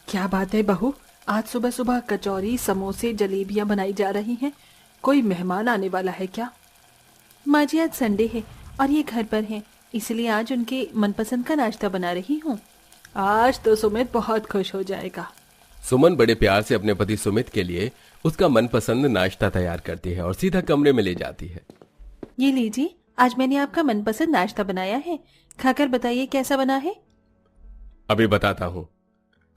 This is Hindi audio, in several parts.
क्या बात है बहू, आज सुबह सुबह कचौरी समोसे जलेबियां बनाई जा रही हैं। कोई मेहमान आने वाला है क्या? माँ जी आज संडे है और ये घर पर हैं, इसलिए आज उनके मनपसंद का नाश्ता बना रही हूँ। आज तो सुमित बहुत खुश हो जाएगा। सुमन बड़े प्यार से अपने पति सुमित के लिए उसका मनपसंद नाश्ता तैयार करती है और सीधा कमरे में ले जाती है। ये लीजिए, आज मैंने आपका मनपसंद नाश्ता बनाया है, खाकर बताइए कैसा बना है। अभी बताता हूँ।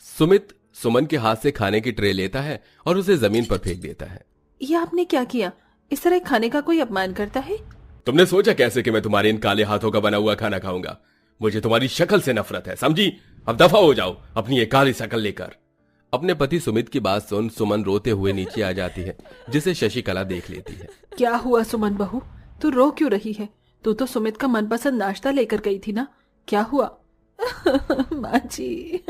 सुमित सुमन के हाथ से खाने की ट्रे लेता है और उसे जमीन पर फेंक देता है। ये आपने क्या किया? इस तरह खाने का कोई अपमान करता है? तुमने सोचा कैसे कि मैं तुम्हारे इन काले हाथों का बना हुआ खाना खाऊंगा? मुझे तुम्हारी शक्ल से नफरत है, समझी? अब दफा हो जाओ अपनी ये काली शक्ल लेकर। अपने पति सुमित की बात सुन सुमन रोते हुए नीचे आ जाती है, जिसे शशिकला देख लेती है। क्या हुआ सुमन बहू, तू रो क्यों रही है? तू तो सुमित का मनपसंद नाश्ता लेकर गई थी ना, क्या हुआ? माँ जी।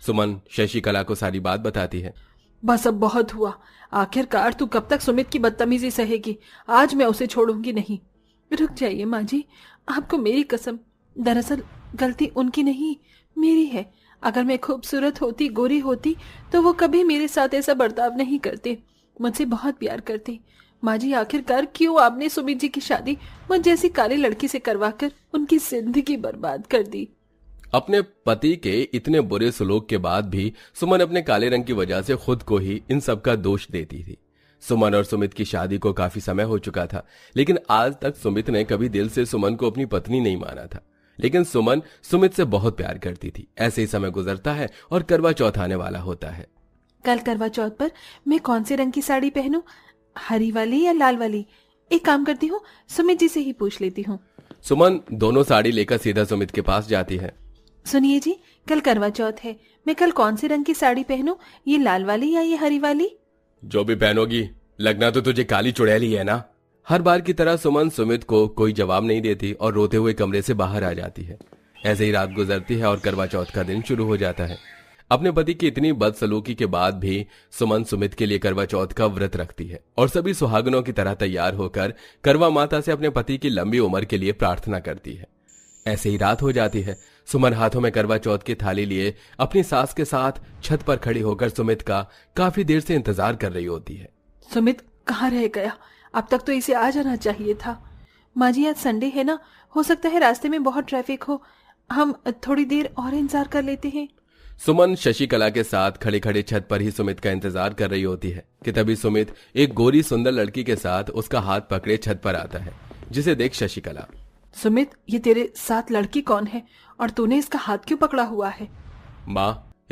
सुमन शशिकला को सारी बात बताती है। बस अब बहुत हुआ। आखिरकार तू कब तक सुमित की बदतमीजी सहेगी? आज मैं उसे छोड़ूंगी नहीं। रुक जाइए माँ जी, आपको मेरी कसम, दरअसल गलती उनकी नहीं मेरी है। अगर मैं खूबसूरत होती, गोरी होती, तो वो कभी मेरे साथ ऐसा बर्ताव नहीं करते, मुझसे बहुत प्यार करते। माँ जी आखिरकार क्यों आपने सुमित जी की शादी मुझ जैसी काली लड़की से करवाकर उनकी जिंदगी बर्बाद कर दी? अपने पति के इतने बुरे सलूक के बाद भी सुमन अपने काले रंग की वजह से खुद को ही इन सब का दोष देती थी। सुमन और सुमित की शादी को काफी समय हो चुका था, लेकिन आज तक सुमित ने कभी दिल से सुमन को अपनी पत्नी नहीं माना था। लेकिन सुमन सुमित से बहुत प्यार करती थी। ऐसे ही समय गुजरता है और करवा चौथ आने वाला होता है। कल करवा चौथ पर मैं कौन से रंग की साड़ी पहनूं, हरी वाली या लाल वाली? एक काम करती हूँ, सुमित जी से ही पूछ लेती हूँ। सुमन दोनों साड़ी लेकर सीधा सुमित के पास जाती है। सुनिए जी, कल करवा चौथ है, मैं कल कौन से रंग की साड़ी पहनूं, ये लाल वाली या ये हरी वाली? जो भी पहनोगी, लगना तो तुझे काली चुड़ैली है ना। हर बार की तरह सुमन सुमित को कोई जवाब नहीं देती और रोते हुए कमरे से बाहर आ जाती है। ऐसे ही रात गुजरती है और करवा चौथ का दिन शुरू हो जाता है। अपने पति की इतनी बदसलूकी के बाद भी सुमन सुमित के लिए करवा चौथ का व्रत रखती है और सभी सुहागनों की तरह तैयार होकर करवा माता से अपने पति की लंबी उम्र के लिए प्रार्थना करती है। ऐसे ही रात हो जाती है। सुमन हाथों में करवा चौथ की थाली लिए अपनी सास के साथ छत पर खड़ी होकर सुमित का काफी देर से इंतजार कर रही होती है। सुमित कहाँ रह गया? अब तक तो इसे आ जाना चाहिए था। माँ जी आज संडे है ना, हो सकता है रास्ते में बहुत ट्रैफिक हो, हम थोड़ी देर और इंतजार कर लेते हैं। सुमन शशिकला के साथ खड़े खड़े छत पर ही सुमित का इंतजार कर रही होती है कि तभी सुमित एक गोरी सुंदर लड़की के साथ उसका हाथ पकड़े छत पर आता है, जिसे देख शशिकला। सुमित, ये तेरे साथ लड़की कौन है और तूने इसका हाथ क्यों पकड़ा हुआ है? माँ,